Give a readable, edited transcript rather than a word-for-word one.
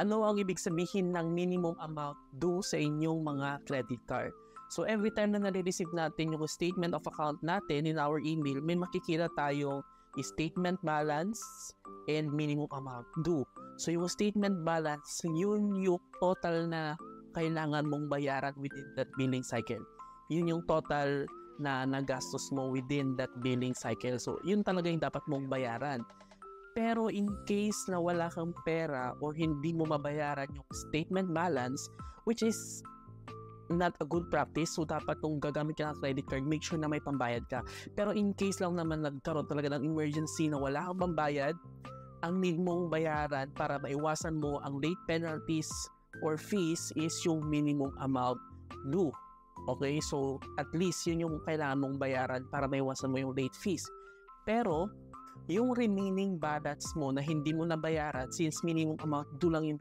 Ano ang ibig sabihin ng minimum amount due sa inyong mga credit card? So every time na nare-receive natin yung statement of account natin in our email, may makikita tayong statement balance and minimum amount due. So yung statement balance, yun yung total na kailangan mong bayaran within that billing cycle. Yun yung total na nagastos mo within that billing cycle. So yun talaga yung dapat mong bayaran. Pero in case na wala kang pera or hindi mo mabayaran yung statement balance, which is not a good practice, so dapat kung gagamit ka ng credit card, make sure na may pambayad ka. Pero in case lang naman nagkaroon talaga ng emergency na wala kang pambayad, ang need mong bayaran para maiwasan mo ang late penalties or fees is yung minimum amount due. Okay, so at least yun yung kailangan mong bayaran para maiwasan mo yung late fees. Pero yung remaining balance mo na hindi mo nabayaran, since minimum amount due lang yung